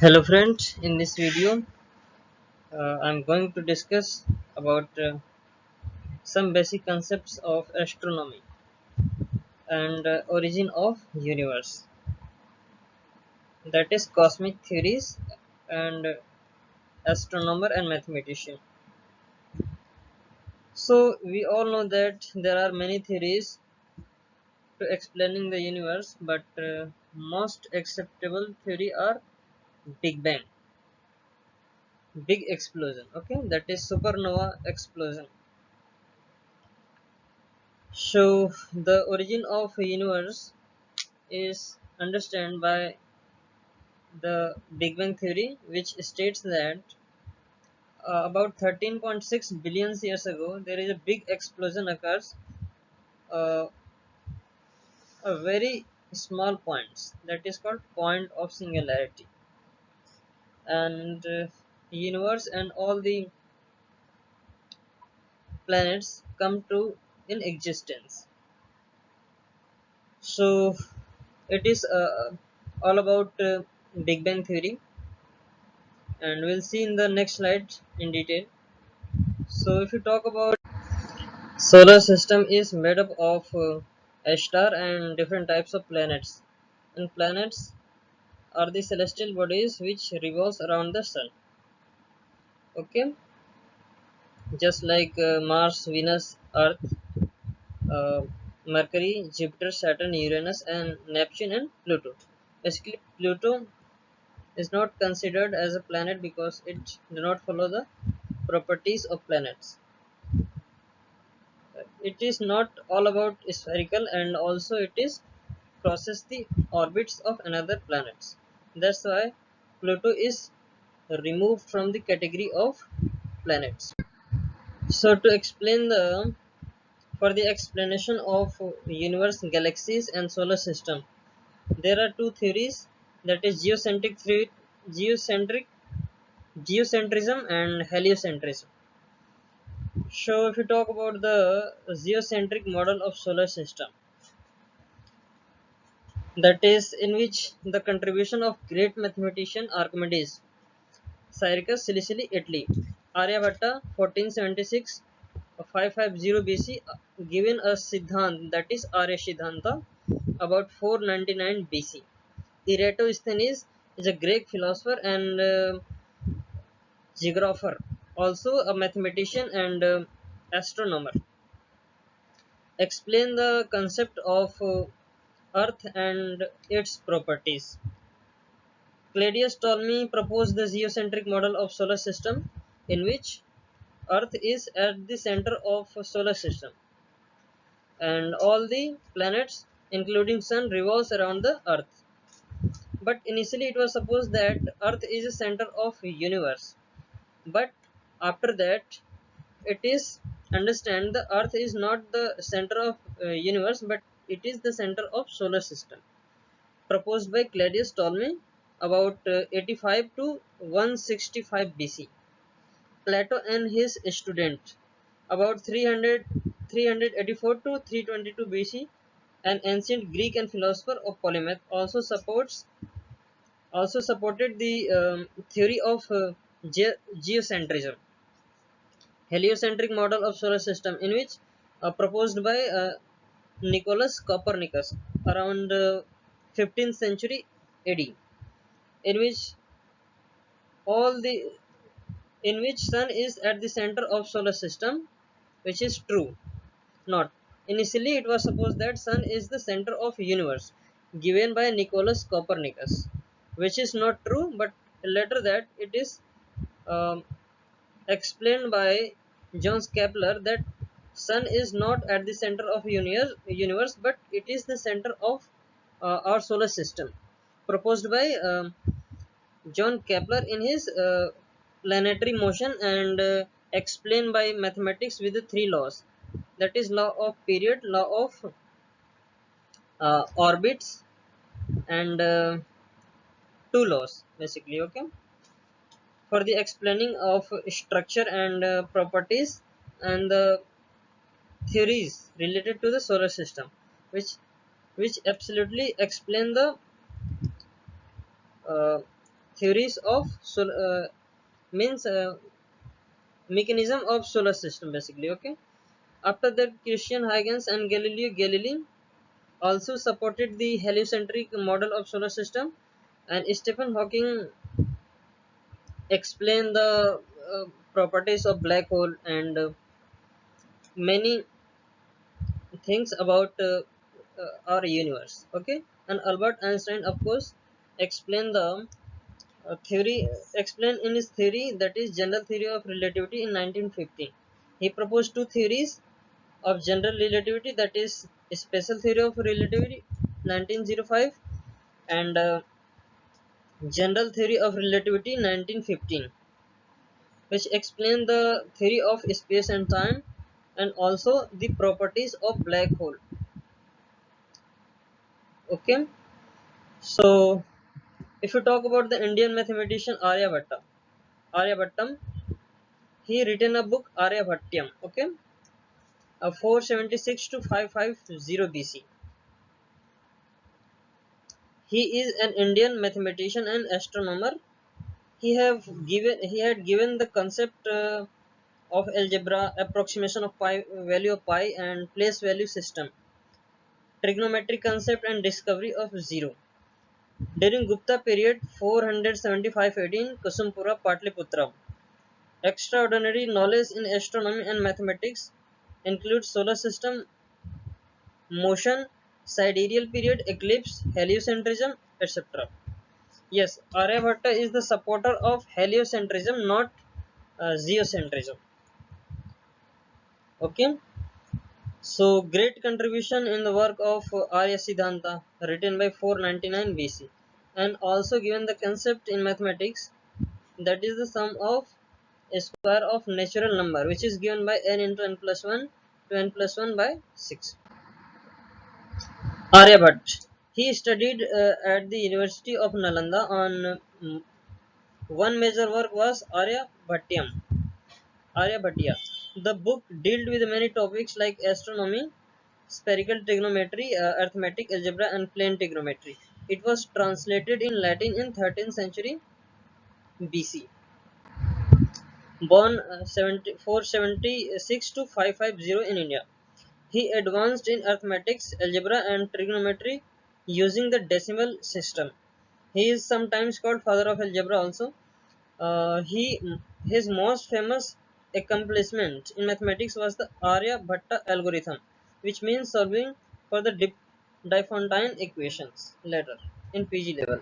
Hello friends, in this video I'm going to discuss about some basic concepts of astronomy and origin of universe, that is cosmic theories and astronomer and mathematician. So we all know that there are many theories to explaining the universe, but most acceptable theory are Big Bang, big explosion, okay, that is supernova explosion. So the origin of a universe is understood by the Big Bang theory, which states that about 13.6 billion years ago, there is a big explosion occurs, uh, a very small points that is called point of singularity, and universe and all the planets come to in existence. So it is all about Big Bang theory, and we'll see in the next slide in detail. So if you talk about solar system is made up of a star and different types of planets. And planets are the celestial bodies which revolves around the sun. Okay, just like Mars, Venus, Earth, uh, Mercury, Jupiter, Saturn, Uranus, and Neptune and Pluto. Basically, Pluto is not considered as a planet because it do not follow the properties of planets. It is not all about spherical, and also it is crosses the orbits of another planets. That's why Pluto is removed from the category of planets. So to explain the for the explanation of universe, galaxies, and solar system, there are two theories, that is geocentric geocentrism and heliocentrism. So if you talk about the geocentric model of solar system, that is in which the contribution of great mathematician Archimedes, Cyrus Sicily, Italy, Aryabhatta 1476 550 BC, given a Siddhant, that is Arya Siddhanta, about 499 BC. Eratosthenes is a Greek philosopher and geographer, also a mathematician and astronomer. Explain the concept of Earth and its properties. Claudius Ptolemy proposed the geocentric model of solar system, in which Earth is at the center of a solar system, and all the planets, including Sun, revolves around the Earth. But initially, it was supposed that Earth is the center of universe. But after that, it is understand the Earth is not the center of universe, but it is the center of solar system. Proposed by Claudius Ptolemy about 85 to 165 BC. Plato and his student about 384 to 322 BC. An ancient Greek and philosopher of Polymath also supported the theory of geocentrism, heliocentric model of solar system, in which proposed by Nicholas Copernicus around 15th century AD, in which all the in which sun is at the center of solar system, which is true. Not initially, it was supposed that sun is the center of universe, given by Nicholas Copernicus, which is not true. But later that it is um, explained by John Kepler that sun is not at the center of universe, but it is the center of our solar system, proposed by John Kepler in his planetary motion, and explained by mathematics with the three laws, that is law of period, law of orbits, and two laws basically. Okay, for the explaining of structure and properties and the theories related to the solar system, which absolutely explain the uh, theories of means mechanism of solar system basically. Okay. After that, Christian Huygens and Galileo Galilei also supported the heliocentric model of solar system, and Stephen Hawking explained the properties of black hole and many things about our universe. Okay. And Albert Einstein, of course, explained the theory explained in his theory, that is general theory of relativity, in 1915. He proposed two theories of general relativity, that is special theory of relativity 1905 and general theory of relativity 1915, which explain the theory of space and time and also the properties of black hole. Okay. So if you talk about the Indian mathematician Aryabhattam, he written a book Aryabhattyam. Okay. 476 to 550 BC. He is an Indian mathematician and astronomer. He had given the concept of algebra, approximation of pi value of pi, and place value system, trigonometric concept, and discovery of zero. During Gupta period 475-18, Kusumpura, Patliputra. Extraordinary knowledge in astronomy and mathematics includes solar system, motion, sidereal period, eclipse, heliocentrism, etc. Yes, Aryabhatta is the supporter of heliocentrism, not geocentrism. Okay. So great contribution in the work of Arya Siddhanta, written by 499 BC, and also given the concept in mathematics, that is the sum of a square of natural number, which is given by n into n plus 1 to n plus 1 by 6. Aryabhatta. He studied at the University of Nalanda on one major work was Aryabhatya. The book dealt with many topics like astronomy, spherical trigonometry, arithmetic algebra, and plane trigonometry. It was translated in Latin in 13th century BC. Born 476 to 550 in India. He advanced in arithmetics, algebra, and trigonometry using the decimal system. He is sometimes called father of algebra also. He His most famous accomplishment in mathematics was the Arya-Bhatta algorithm, which means solving for the Diophantine equations later in PG level.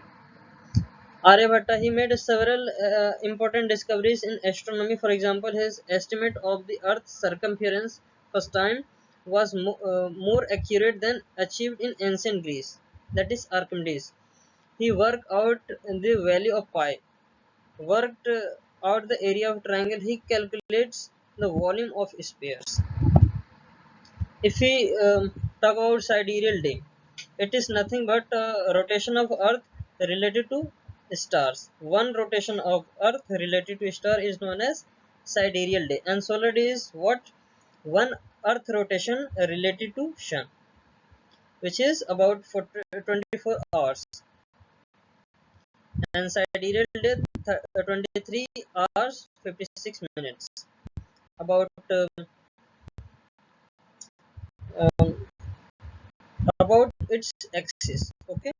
Aryabhatta, he made several important discoveries in astronomy. For example, his estimate of the Earth's circumference first time was more accurate than achieved in ancient Greece. That is Archimedes. He worked out the value of pi, worked out the area of triangle. He calculates the volume of spheres. If we talk about sidereal day, it is nothing but rotation of Earth related to stars. One rotation of Earth related to star is known as sidereal day, and solar day is what? One Earth rotation related to Sun, which is about 24 hours, and sidereal day 23 hours 56 minutes. About um, about its axis. Okay.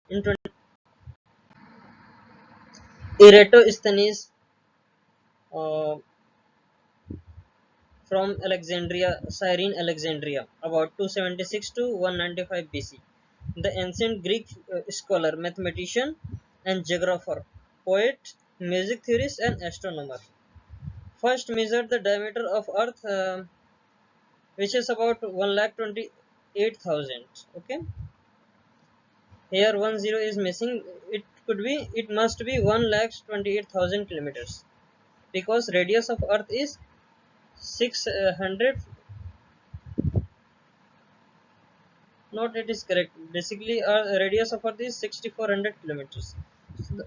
In Eratosthenes uh, from Alexandria, Cyrene, Alexandria, about 276 to 195 BC. The ancient Greek scholar, mathematician, and geographer, poet, music theorist, and astronomer. First measured the diameter of Earth, which is about 1,28,000. Okay, here 10 is missing. It must be 1,28,000 kilometers, because radius of Earth is 600. Not it is correct. Basically, our radius of Earth is 6,400 kilometers.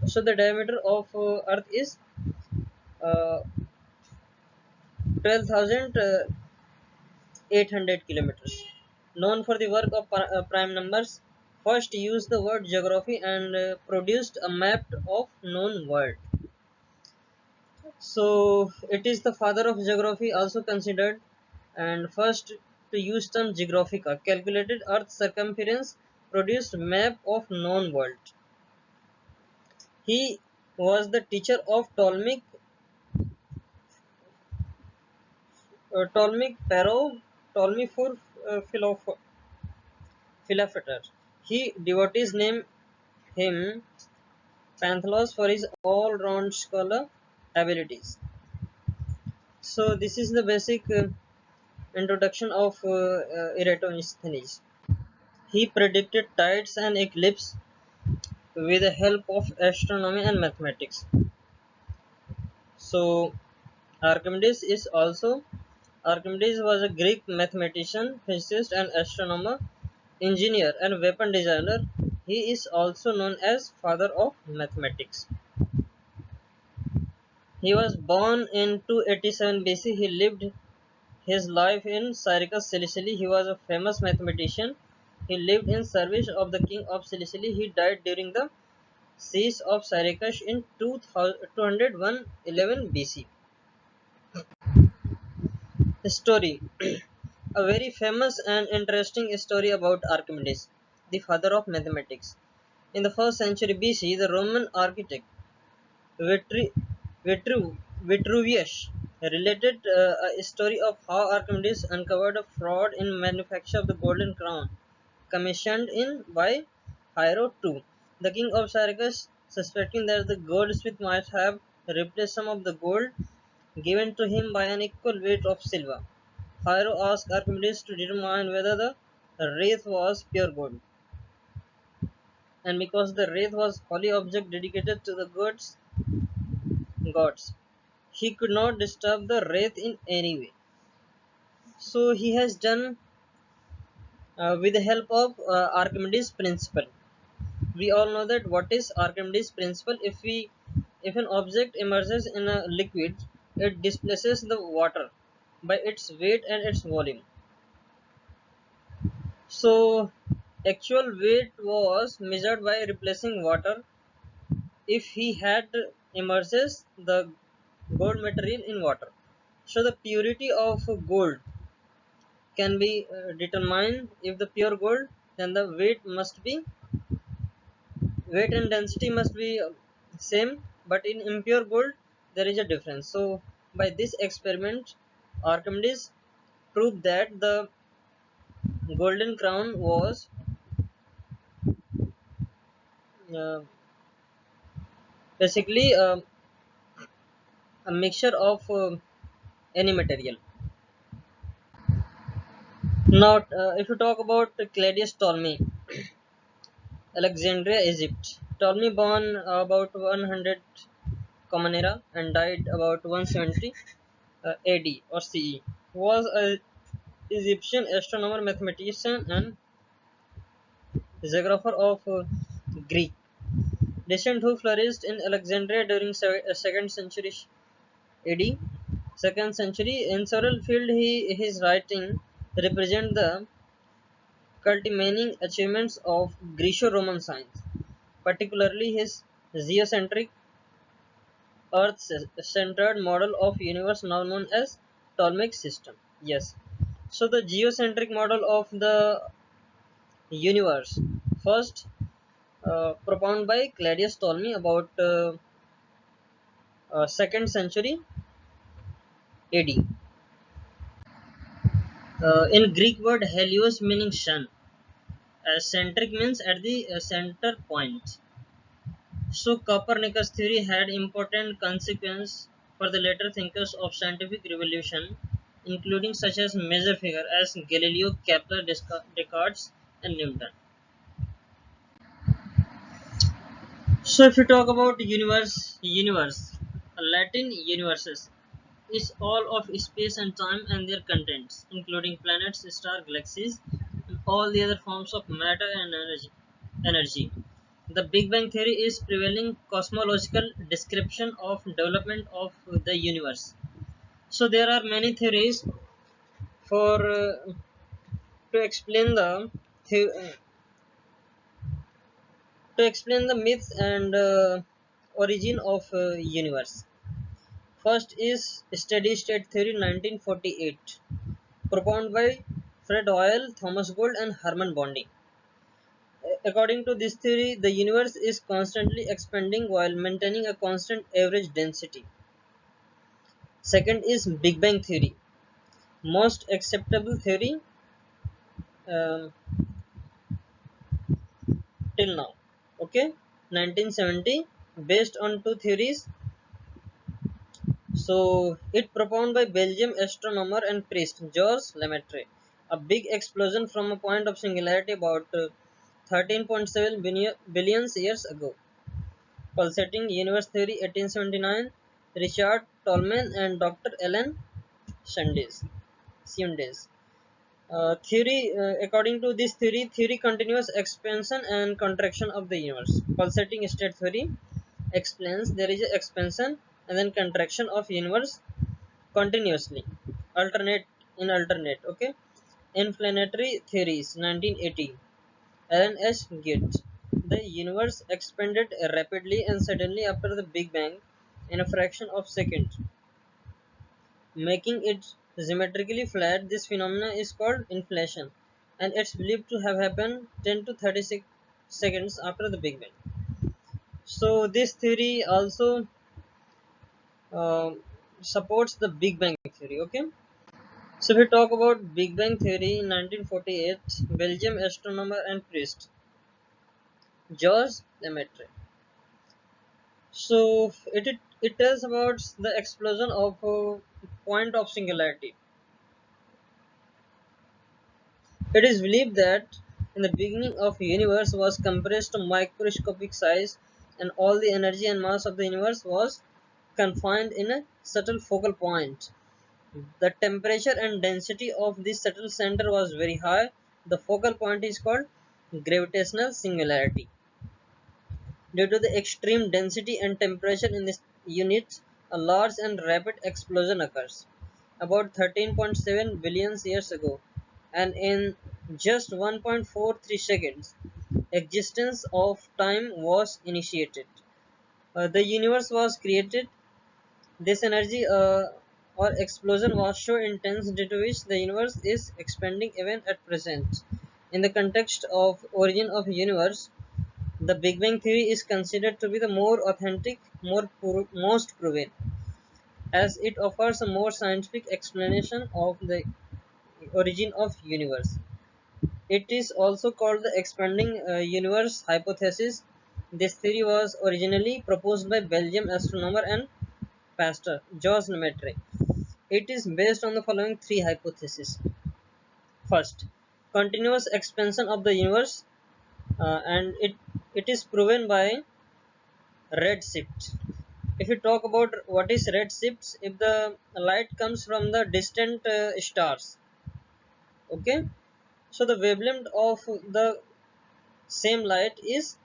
So the diameter of Earth is 12,800 kilometers. Known for the work of prime numbers. first used the word geography and produced a map of known world. So it is the father of geography also considered, and first to use term geographica, calculated earth circumference, produced map of known world. He was the teacher of Ptolemy Pharaoh, Ptolemy for Philopator. He devotees name him Panthalos for his all-round scholar abilities. So this is the basic introduction of Eratosthenes. He predicted tides and eclipses with the help of astronomy and mathematics. So Archimedes was a Greek mathematician, physicist and astronomer, engineer and weapon designer. He is also known as father of mathematics. He was born in 287 BC. He lived his life in Syracuse, Sicily. He was a famous mathematician. He lived in service of the king of Sicily. He died during the siege of Syracuse in 211 BC. Story. A very famous and interesting story about Archimedes, the father of mathematics. In the 1st century BC, the Roman architect Vitru- Vitruvius related a story of how Archimedes uncovered a fraud in manufacture of the golden crown commissioned in by Hiero II, the king of Syracuse, suspecting that the goldsmith might have replaced some of the gold given to him by an equal weight of silver. Hiero asked Archimedes to determine whether the wreath was pure gold, and because the wreath was holy object dedicated to the gods, he could not disturb the wreath in any way. So he has done with the help of Archimedes principle. We all know that what is Archimedes principle. If an object emerges in a liquid, it displaces the water by its weight and its volume. So actual weight was measured by replacing water if he had immerses the gold material in water. So the purity of gold can be determined. If the pure gold, then the weight and density must be same, but in impure gold there is a difference. So by this experiment, Archimedes proved that the golden crown was uh, basically a mixture of any material. Now if you talk about Claudius Ptolemy, Alexandria, Egypt. Ptolemy born about 100 Common Era and died about 170 AD or CE. Was a Egyptian astronomer, mathematician, and geographer of Greek descent who flourished in Alexandria during 2nd century AD. 2nd century. In several fields, his writing represent the culminating achievements of Greco-Roman science, particularly his geocentric Earth-centered model of universe now known as Ptolemaic system. Yes. So the geocentric model of the universe, first propounded by Claudius Ptolemy about 2nd century AD. In Greek word helios meaning sun, centric means at the center point. So Copernicus theory had important consequence for the later thinkers of scientific revolution, including such as major figures as Galileo, Kepler, Descartes, and Newton. So if you talk about universe, Latin universes is all of space and time and their contents, including planets, stars, galaxies, and all the other forms of matter and energy. The Big Bang theory is prevailing cosmological description of development of the universe. So there are many theories for to explain the to explain the myths and origin of universe. First is steady state theory 1948, propounded by Fred Hoyle, Thomas Gold and Hermann Bondi. According to this theory, the universe is constantly expanding while maintaining a constant average density. Second is Big Bang theory, most acceptable theory um, till now. Okay, 1970, based on two theories. So it propounded by Belgium astronomer and priest Georges Lemaitre. A big explosion from a point of singularity about 13.7 billion years ago. Pulsating universe theory 1879, Richard Tolman and Dr. Alan Sundays. Theory, according to this theory continuous expansion and contraction of the universe. Pulsating state theory explains there is an expansion and then contraction of universe continuously, alternate. Okay. Inflationary theories 1980, Alan S. Guth. The universe expanded rapidly and suddenly after the Big Bang in a fraction of a second, making it symmetrically flat. This phenomenon is called inflation, and it's believed to have happened 10 to 36 seconds after the Big Bang. So this theory also uh, supports the Big Bang theory. Okay. So we talk about Big Bang theory in 1948, Belgium astronomer and priest Georges Lemaitre. So it tells about the explosion of a point of singularity. It is believed that in the beginning of universe was compressed to microscopic size and all the energy and mass of the universe was confined in a subtle focal point. The temperature and density of this subtle center was very high. The focal point is called gravitational singularity. Due to the extreme density and temperature in this unit, a large and rapid explosion occurs about 13.7 billion years ago, and in just 1.43 seconds, existence of time was initiated. The universe was created. This energy or explosion was so intense due to which the universe is expanding even at present. In the context of origin of universe, the Big Bang theory is considered to be the more authentic, most proven, as it offers a more scientific explanation of the origin of universe. It is also called the expanding universe hypothesis. This theory was originally proposed by Belgian astronomer and pastor Georges Lemaitre. It is based on the following three hypotheses. First, continuous expansion of the universe, and it is proven by redshift. If you talk about what is redshift, if the light comes from the distant stars, okay, so the wavelength of the same light is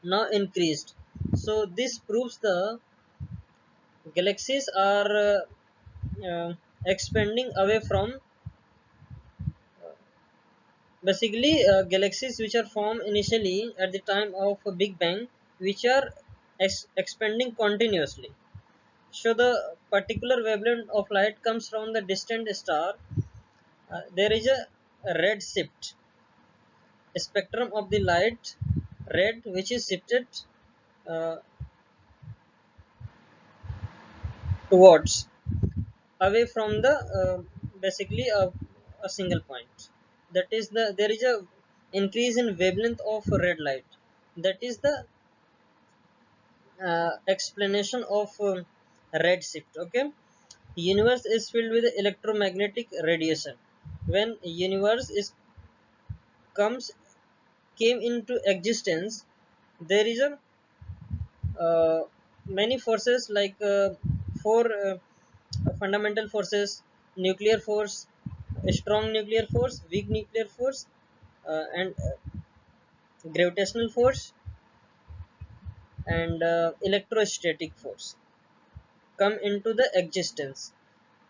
now increased. So this proves the galaxies are expanding away from basically galaxies which are formed initially at the time of a Big Bang, which are expanding continuously. So the particular wavelength of light comes from the distant star. There is a red shift spectrum of the light, red, which is shifted uh, towards away from the basically a single point. That is there is a increase in wavelength of red light. That is the explanation of redshift. Okay, universe is filled with electromagnetic radiation. When universe is comes came into existence, there is a many forces like four fundamental forces: nuclear force, a strong nuclear force, weak nuclear force, and gravitational force, and electrostatic force come into the existence,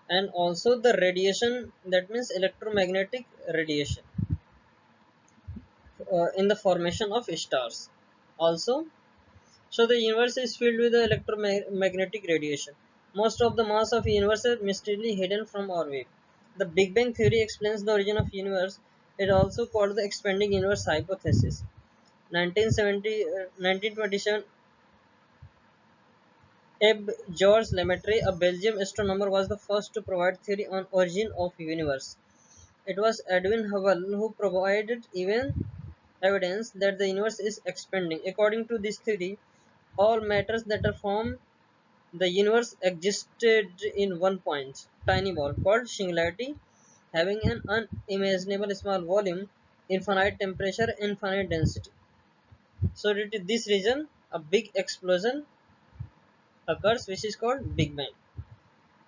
and also the radiation, that means electromagnetic radiation. in the formation of stars. Also, so the universe is filled with the electromagnetic radiation. Most of the mass of the universe is mysteriously hidden from our view. The Big Bang theory explains the origin of universe. It also called the expanding universe hypothesis. 1927, Eb Georges Lemaitre, a Belgian astronomer, was the first to provide theory on origin of universe. It was Edwin Hubble who provided even evidence that the universe is expanding. According to this theory, all matters that are formed the universe existed in one point, tiny ball called singularity, having an unimaginable small volume, infinite temperature, infinite density. So due to this reason, a big explosion occurs, which is called Big Bang.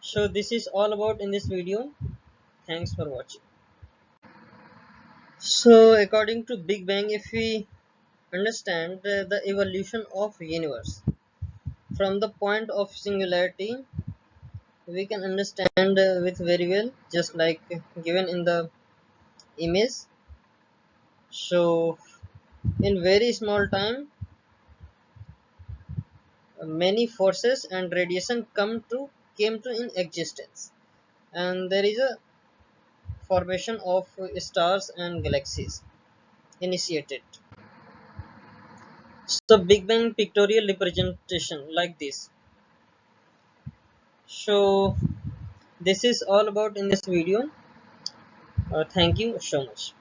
So this is all about in this video. Thanks for watching. So according to Big Bang, if we understand the evolution of universe from the point of singularity, we can understand with very well, just like given in the image. So in very small time, many forces and radiation came to in existence, and there is a formation of stars and galaxies initiated. So Big Bang pictorial representation like this. So this is all about in this video. Thank you so much.